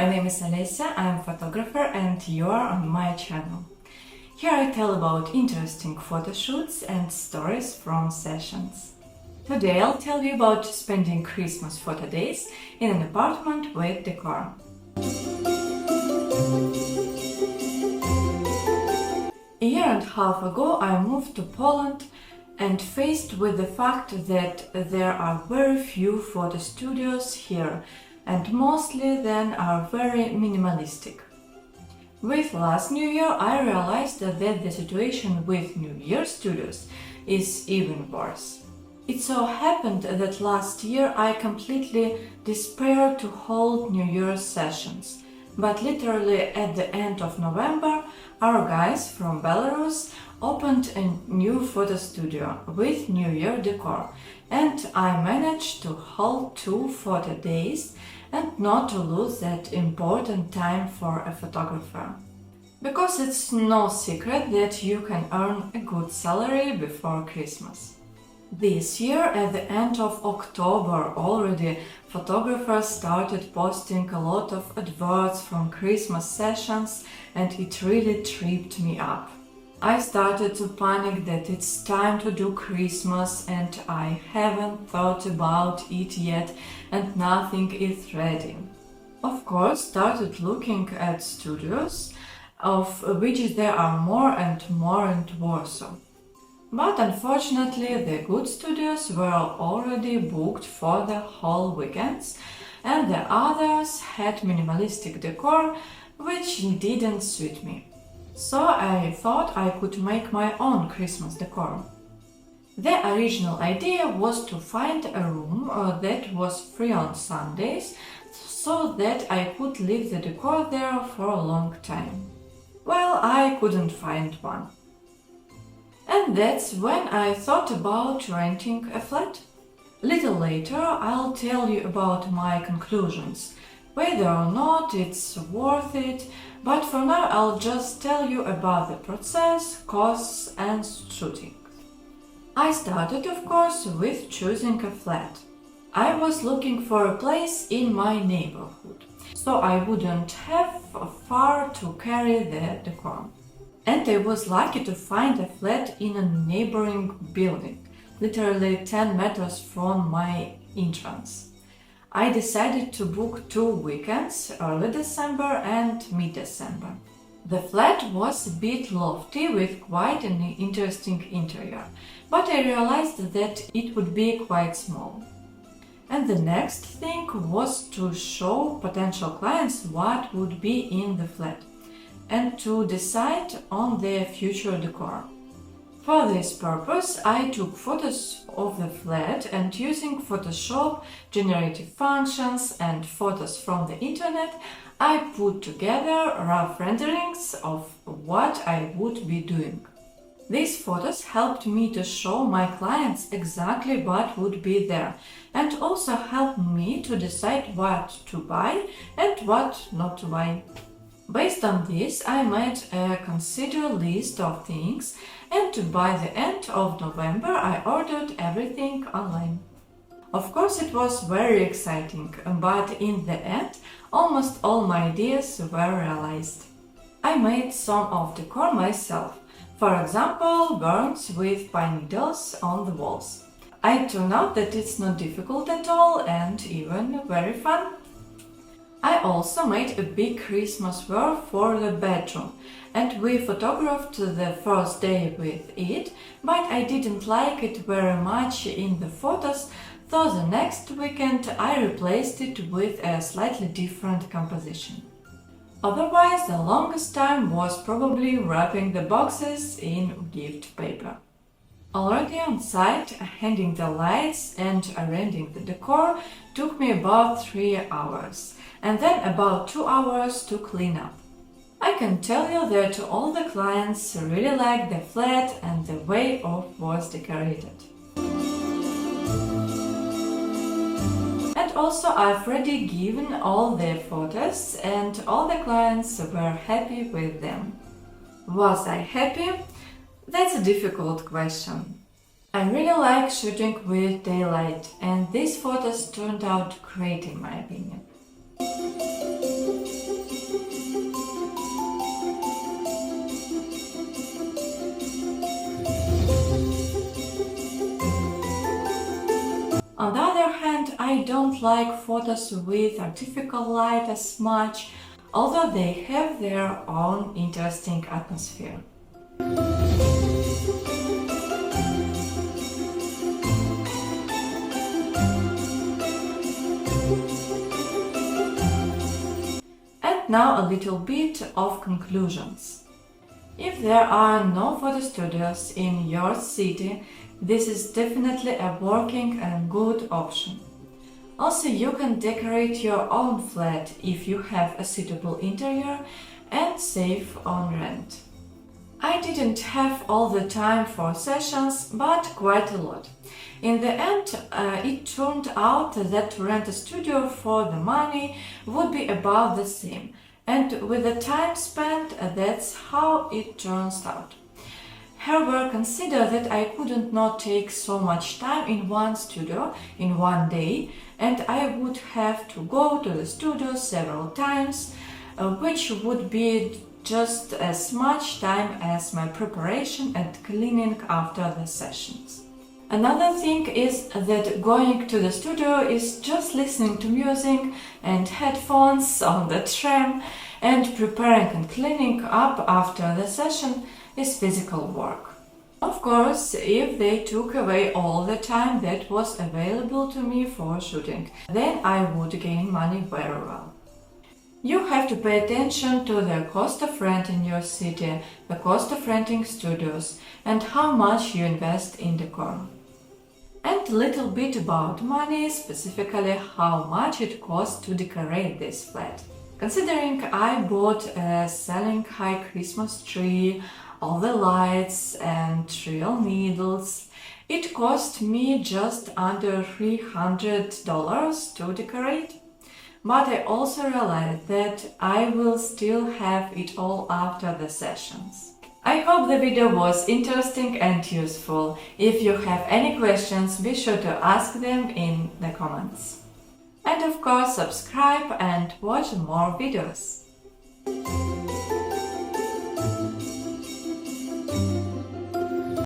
my name is Alessia, I am a photographer and you are on my channel. Here I tell about interesting photo shoots and stories from sessions. Today I'll tell you about spending Christmas photo days in an apartment with decor. A year and a half ago I moved to Poland and faced with the fact that there are very few photo studios here and mostly then are very minimalistic. With last New Year I realized that the situation with New Year studios is even worse. It so happened that last year I completely despaired to hold New Year's sessions, but literally at the end of November our guys from Belarus opened a new photo studio with New Year decor, and I managed to hold 2 photo days and not to lose that important time for a photographer. Because it's no secret that you can earn a good salary before Christmas. This year, at the end of October already, photographers started posting a lot of adverts from Christmas sessions and it really tripped me up. I started to panic that it's time to do Christmas and I haven't thought about it yet and nothing is ready. Of course, started looking at studios, of which there are more and more in Warsaw. But unfortunately, the good studios were already booked for the whole weekends and the others had minimalistic decor, which didn't suit me. So I thought I could make my own Christmas decor. The original idea was to find a room that was free on Sundays, so that I could leave the decor there for a long time. Well, I couldn't find one. And that's when I thought about renting a flat. Little later I'll tell you about my conclusions, whether or not it's worth it, but for now I'll just tell you about the process, costs and shooting. I started, of course, with choosing a flat. I was looking for a place in my neighborhood, so I wouldn't have far to carry the decor. And I was lucky to find a flat in a neighboring building, literally 10 meters from my entrance. I decided to book 2 weekends, early December and mid-December. The flat was a bit lofty with quite an interesting interior, but I realized that it would be quite small. And the next thing was to show potential clients what would be in the flat and to decide on their future decor. For this purpose, I took photos of the flat and using Photoshop, generative functions and photos from the internet, I put together rough renderings of what I would be doing. These photos helped me to show my clients exactly what would be there and also helped me to decide what to buy and what not to buy. Based on this, I made a considered list of things and by the end of November I ordered everything online. Of course, it was very exciting, but in the end, almost all my ideas were realized. I made some of the decor myself, for example, burns with pine needles on the walls. It turned out that it's not difficult at all and even very fun. I also made a big Christmas wreath for the bedroom and we photographed the first day with it, but I didn't like it very much in the photos, so the next weekend I replaced it with a slightly different composition. Otherwise, the longest time was probably wrapping the boxes in gift paper. Already on site, hanging the lights and arranging the decor took me about 3 hours, and then about 2 hours to clean up. I can tell you that all the clients really liked the flat and the way it was decorated. And also I've already given all the photos and all the clients were happy with them. Was I happy? That's a difficult question. I really like shooting with daylight and these photos turned out great in my opinion. On the other hand, I don't like photos with artificial light as much, although they have their own interesting atmosphere. And now a little bit of conclusions. If there are no photo studios in your city, this is definitely a working and good option. Also, you can decorate your own flat if you have a suitable interior and save on rent. I didn't have all the time for sessions, but quite a lot. In the end, it turned out that to rent a studio for the money would be about the same. And with the time spent, that's how it turns out. However, consider that I couldn't not take so much time in one studio in one day, and I would have to go to the studio several times, which would be just as much time as my preparation and cleaning after the sessions. Another thing is that going to the studio is just listening to music and headphones on the tram, and preparing and cleaning up after the session is physical work. Of course, if they took away all the time that was available to me for shooting, then I would gain money very well. You have to pay attention to the cost of rent in your city, the cost of renting studios, and how much you invest in decor. And a little bit about money, specifically how much it costs to decorate this flat. Considering I bought a selling high Christmas tree, all the lights and real needles, it cost me just under $300 to decorate. But I also realized that I will still have it all after the sessions. I hope the video was interesting and useful. If you have any questions, be sure to ask them in the comments. And of course, subscribe and watch more videos.